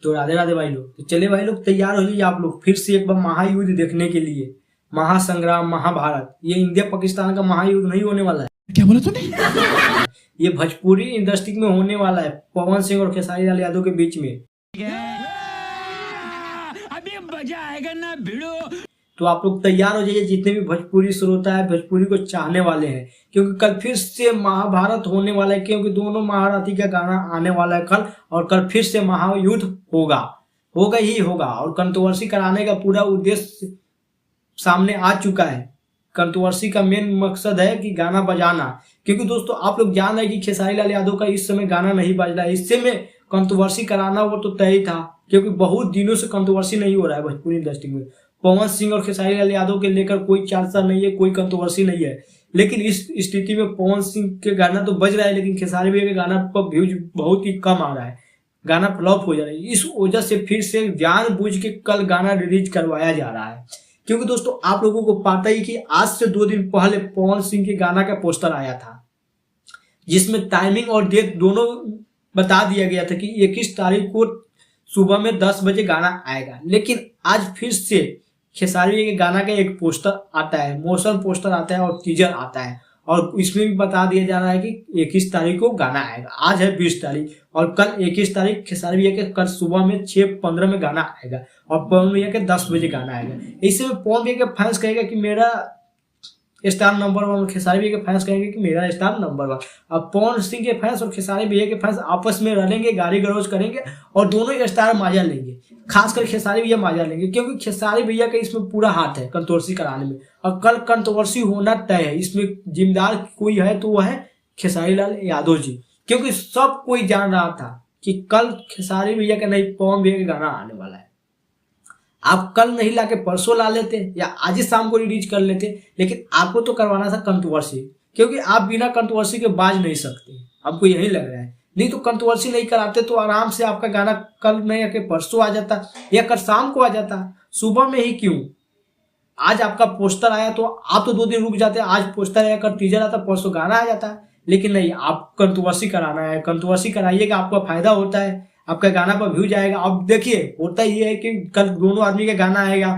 तो राधे राधे भाई लोग। तो चलिए भाई लोग तैयार हो जाइए आप लोग फिर से एक बार महायुद्ध देखने के लिए। महासंग्राम महाभारत, ये इंडिया पाकिस्तान का महायुद्ध नहीं होने वाला है। क्या बोला तूने? ये भोजपुरी इंडस्ट्री में होने वाला है, पवन सिंह और खेसारी लाल यादव के बीच में। अभी मजा आएगा ना भिड़ो। तो आप लोग तैयार हो जाइए, जितने भी भोजपुरी श्रोता है, भोजपुरी को चाहने वाले हैं, क्योंकि कल फिर से महाभारत होने वाला है। क्योंकि दोनों महारथी का गाना आने वाला है कल, और कल फिर से महायुद्ध होगा ही होगा। और कंट्रोवर्सी कराने का पूरा उद्देश्य सामने आ चुका है। कंट्रोवर्सी का मेन मकसद है कि गाना बजाना, क्योंकि दोस्तों आप लोग जान रहे हैं कि खेसारी लाल यादव का इस समय गाना नहीं बज रहा है। इससे में कंट्रोवर्सी कराना वो तो तय ही था, क्योंकि बहुत दिनों से कंट्रोवर्सी नहीं हो रहा है भोजपुरी इंडस्ट्री में। पवन सिंह और खेसारी लाल यादव के लेकर कोई चर्चा नहीं है, कोई कंट्रोवर्सी नहीं है। लेकिन इस स्थिति में पवन सिंह के गाना तो बज रहा है, लेकिन खेसारी भैया के गाना पर व्यूज बहुत ही कम आ रहा है, गाना फ्लॉप हो जा रहा है। इस वजह से फिर से जानबूझ के कल गाना रिलीज करवाया जा रहा है। क्योंकि दोस्तों आप लोगों को पता ही कि आज से 2 दिन पहले पवन सिंह के गाना का पोस्टर आया था, जिसमें टाइमिंग और डेट दोनों बता दिया गया था कि 21 तारीख को सुबह में 10 बजे गाना आएगा। लेकिन आज फिर से खेसारी के गाना का एक पोस्टर आता है, मोशन पोस्टर आता है और टीजर आता है, और इसमें भी बता दिया जा रहा है कि 21 तारीख को गाना आएगा। आज है 20 तारीख और कल 21 तारीख खेसारी भैया के कल सुबह में 6:15 में गाना आएगा और पवन भैया के 10 बजे गाना आएगा। इससे में पवन भैया के फैंस कहेगा कि मेरा स्टार नंबर 1, खेसारी भैया के फैंस कहेंगे कि मेरा स्टार नंबर 1। अब पवन सिंह के फैंस और खेसारी भैया के फैंस आपस में लड़ेंगे, गाली गलौज करेंगे और दोनों स्टार मजा लेंगे। खासकर खेसारी भैया मजा लेंगे, क्योंकि खेसारी भैया का इसमें पूरा हाथ है कंट्रोवर्सी कराने में, और कल कंट्रोवर्सी होना तय है। इसमें जिम्मेदार कोई है तो वह है खेसारी लाल यादव जी, क्योंकि सब कोई जान रहा था कि कल खेसारी भैया का नहीं पवन भैया का गाना आने वाला है। आप कल नहीं लाके परसों ला लेते या आज ही शाम को रिलीज कर लेते, लेकिन आपको तो करवाना था कंट्रोवर्सी, क्योंकि आप बिना कंट्रोवर्सी के बाज नहीं सकते। आपको यही लग रहा है, नहीं तो कंट्रोवर्सी नहीं कराते तो आराम से आपका गाना कल नहीं आके परसों आ जाता या कल शाम को आ जाता। सुबह में ही क्यों? आज आपका पोस्टर आया तो आप तो 2 दिन रुक जाते, आज पोस्टर आया, कल टीजर आता, परसों गाना आ जाता। लेकिन नहीं, आप कंट्रोवर्सी कराना है, कंट्रोवर्सी कराइएगा, आपका फायदा होता है, आपका गाना पर व्यू जाएगा। अब देखिए होता ये है कि कल दोनों आदमी का गाना आएगा।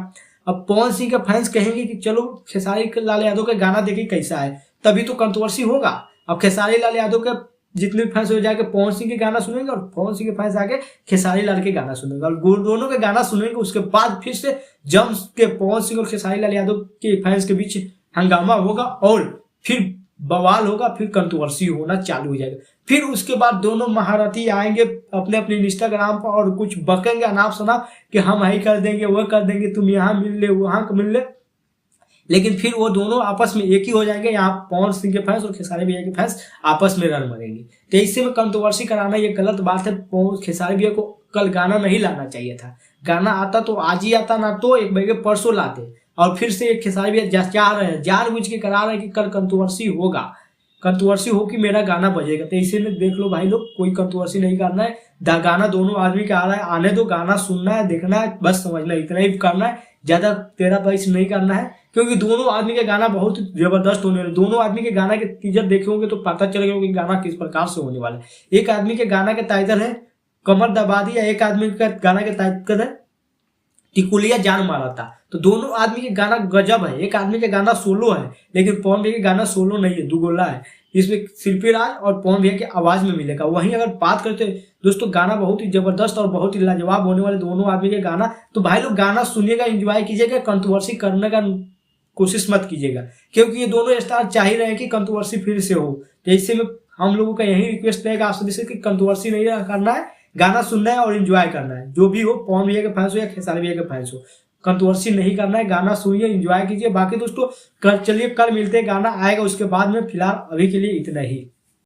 अब पवन सिंह के फैंस कहेंगे कि चलो खेसारी लाल यादव का गाना देखिए कैसा है, तभी तो कंट्रोवर्सी होगा। अब खेसारी लाल यादव के जितने भी फैंस हो जाके पवन सिंह के गाना सुनेंगे और पवन सिंह के फैंस आके खेसारी लाल के गाना सुनेंगे, और दोनों के गाना सुनेंगे। उसके बाद फिर से जम के पवन सिंह और खेसारी लाल यादव के फैंस के बीच हंगामा होगा और फिर बवाल होगा, फिर कंट्रोवर्सी होना चालू हो जाएगा। फिर उसके बाद दोनों महारथी आएंगे अपने अपने इंस्टाग्राम पर और कुछ बकेंगे अनाप शनाप कि हम यही कर देंगे, वो कर देंगे, तुम यहाँ मिल ले, वहां मिल ले। लेकिन फिर वो दोनों आपस में एक ही हो जाएंगे। यहाँ पवन सिंह के फैंस और खेसारी भैया के फैंस आपस में रन मरेंगे। तो इससे में कंट्रोवर्सी कराना ये गलत बात है। खेसारी भैया को कल गाना नहीं लाना चाहिए था, गाना आता तो आज ही आता, ना तो एक बजे परसों लाते। और फिर से एक खेसारी भैया चाह रहे हैं, जानबूझ के करा रहे हैं कि कल कंट्रोवर्सी होगा, कंट्रोवर्सी हो कि मेरा गाना बजेगा। तो इसी में देख लो भाई लोग, कोई कंट्रोवर्सी नहीं करना है। गाना दोनों आदमी का आ रहा है, आने दो, गाना सुनना है, देखना है, बस समझना, इतना ही करना है। ज्यादा तेरा पैस नहीं करना है, क्योंकि दोनों आदमी के गाना बहुत जबरदस्त होने वाले। दोनों आदमी के गाना के टीजर देखे होंगे तो पता चलेगा कि गाना किस प्रकार से होने वाला है। एक आदमी के गाना के टाइटल है कमर दबा दी, एक आदमी का गाना के टाइटल है टिकुलिया जान मारा था। तो दोनों आदमी के गाना गजब है। एक आदमी के गाना सोलो है, लेकिन पवन भैया के गाना सोलो नहीं है, दुगोला है। इसमें शिल्पी राज और पवन भैया की आवाज में मिलेगा। वहीं अगर बात करते दोस्तों, गाना बहुत ही जबरदस्त और बहुत ही लाजवाब होने वाले दोनों आदमी के गाना। तो भाई लोग गाना सुनिएगा, एंजॉय कीजिएगा, कंट्रोवर्सी करने का कोशिश मत कीजिएगा, क्योंकि ये दोनों स्टार चाह ही रहे हैं कि कंट्रोवर्सी फिर से हो। तो इससे में हम लोगों का यही रिक्वेस्ट रहेगा आप सभी से कि कंट्रोवर्सी नहीं करना है, गाना सुनना है और एंजॉय करना है। जो भी हो, पवन भैया के फैंस हो या खेसारी भैया के फैंस हो, कंट्रोवर्सी नहीं करना है, गाना सुनिए, एंजॉय कीजिए। बाकी दोस्तों चलिए कल मिलते हैं, गाना आएगा उसके बाद में। फिलहाल अभी के लिए इतना ही।